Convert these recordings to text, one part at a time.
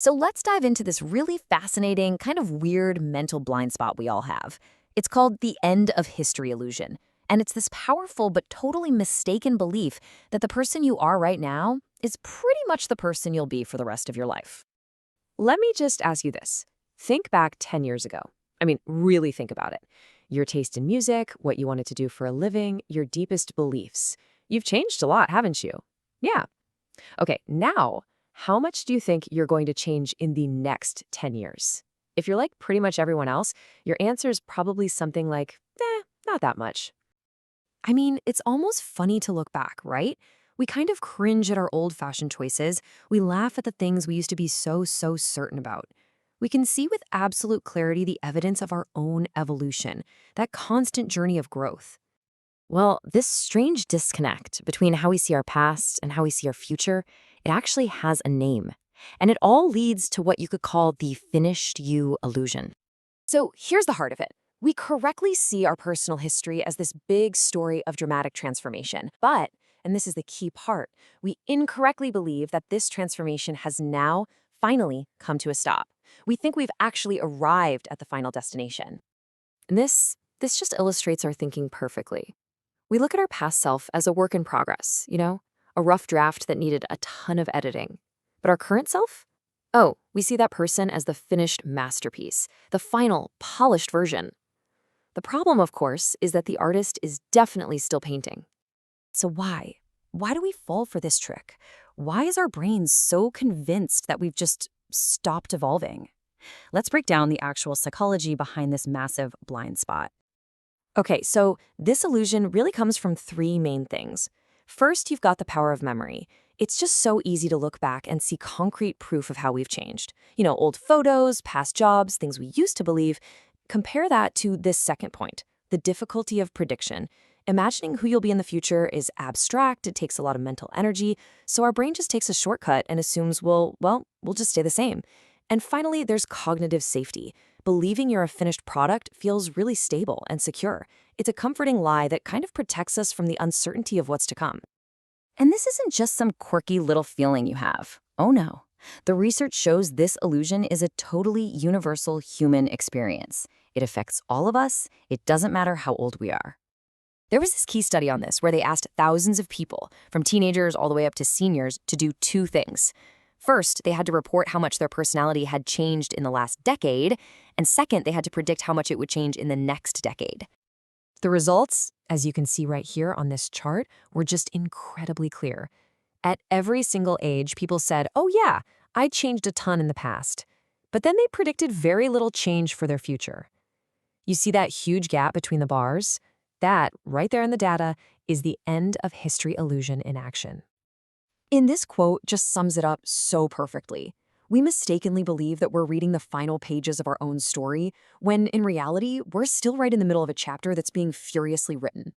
So let's dive into this really fascinating, kind of weird mental blind spot we all have. It's called the end of history illusion. And it's this powerful but totally mistaken belief that the person you are right now is pretty much the person you'll be for the rest of your life. Let me just ask you this. Think back 10 years ago. I mean, really think about it. Your taste in music, what you wanted to do for a living, your deepest beliefs. You've changed a lot, haven't you? Yeah. Okay, now, how much do you think you're going to change in the next 10 years? If you're like pretty much everyone else, your answer is probably something like, not that much. I mean, it's almost funny to look back, right? We kind of cringe at our old-fashioned choices. We laugh at the things we used to be so certain about. We can see with absolute clarity the evidence of our own evolution, that constant journey of growth. Well, this strange disconnect between how we see our past and how we see our future, it actually has a name. And it all leads to what you could call the finished you illusion. So here's the heart of it. We correctly see our personal history as this big story of dramatic transformation. But, and this is the key part, we incorrectly believe that this transformation has now finally come to a stop. We think we've actually arrived at the final destination. And this just illustrates our thinking perfectly. We look at our past self as a work in progress, a rough draft that needed a ton of editing. But our current self? Oh, we see that person as the finished masterpiece, the final, polished version. The problem, of course, is that the artist is definitely still painting. So why? Why do we fall for this trick? Why is our brain so convinced that we've just stopped evolving? Let's break down the actual psychology behind this massive blind spot. Okay, so this illusion really comes from three main things. First, you've got the power of memory. It's just so easy to look back and see concrete proof of how we've changed. Old photos, past jobs, things we used to believe. Compare that to this second point, the difficulty of prediction. Imagining who you'll be in the future is abstract, it takes a lot of mental energy, so our brain just takes a shortcut and assumes, we'll just stay the same. And finally, there's cognitive safety. Believing you're a finished product feels really stable and secure. It's a comforting lie that kind of protects us from the uncertainty of what's to come. And this isn't just some quirky little feeling you have. Oh no. The research shows this illusion is a totally universal human experience. It affects all of us. It doesn't matter how old we are. There was this key study on this where they asked thousands of people, from teenagers all the way up to seniors, to do two things. First, they had to report how much their personality had changed in the last decade, and second, they had to predict how much it would change in the next decade. The results, as you can see right here on this chart, were just incredibly clear. At every single age, people said, oh yeah, I changed a ton in the past. But then they predicted very little change for their future. You see that huge gap between the bars? That, right there in the data, is the end of history illusion in action. In this quote just sums it up so perfectly. We mistakenly believe that we're reading the final pages of our own story, when in reality, we're still right in the middle of a chapter that's being furiously written.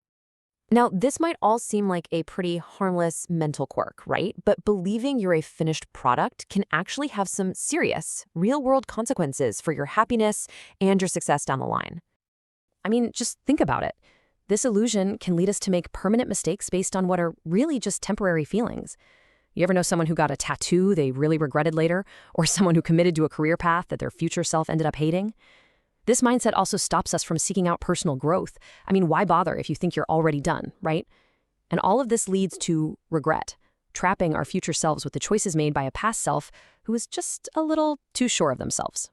Now, this might all seem like a pretty harmless mental quirk, right? But believing you're a finished product can actually have some serious, real-world consequences for your happiness and your success down the line. I mean, just think about it. This illusion can lead us to make permanent mistakes based on what are really just temporary feelings. You ever know someone who got a tattoo they really regretted later, or someone who committed to a career path that their future self ended up hating? This mindset also stops us from seeking out personal growth. I mean, why bother if you think you're already done, right? And all of this leads to regret, trapping our future selves with the choices made by a past self who is just a little too sure of themselves.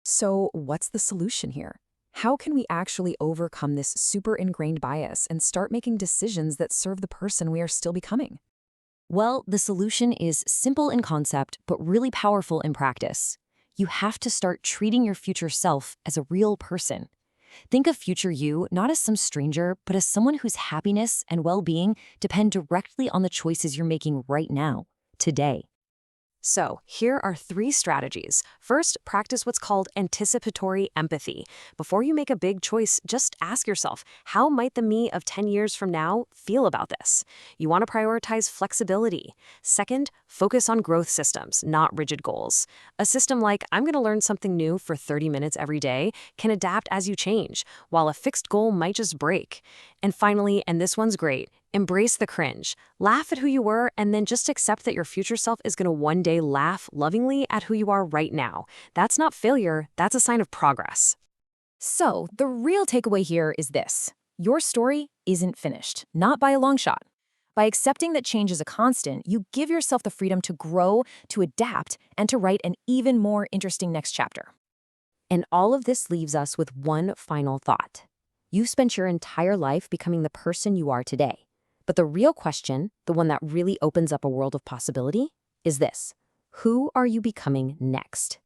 So what's the solution here? How can we actually overcome this super ingrained bias and start making decisions that serve the person we are still becoming? Well, the solution is simple in concept, but really powerful in practice. You have to start treating your future self as a real person. Think of future you not as some stranger, but as someone whose happiness and well-being depend directly on the choices you're making right now, today. So, here are 3 strategies. First, practice what's called anticipatory empathy. Before you make a big choice, just ask yourself, how might the me of 10 years from now feel about this? You want to prioritize flexibility. Second, focus on growth systems, not rigid goals. A system like, I'm going to learn something new for 30 minutes every day, can adapt as you change, while a fixed goal might just break. And finally, and this one's great, Embrace the cringe. Laugh at who you were, and then just accept that your future self is going to one day laugh lovingly at who you are right now. That's not failure, that's a sign of progress. So, the real takeaway here is this. Your story isn't finished, not by a long shot. By accepting that change is a constant, you give yourself the freedom to grow, to adapt, and to write an even more interesting next chapter. And all of this leaves us with one final thought. You've spent your entire life becoming the person you are today. But the real question, the one that really opens up a world of possibility, is this: who are you becoming next?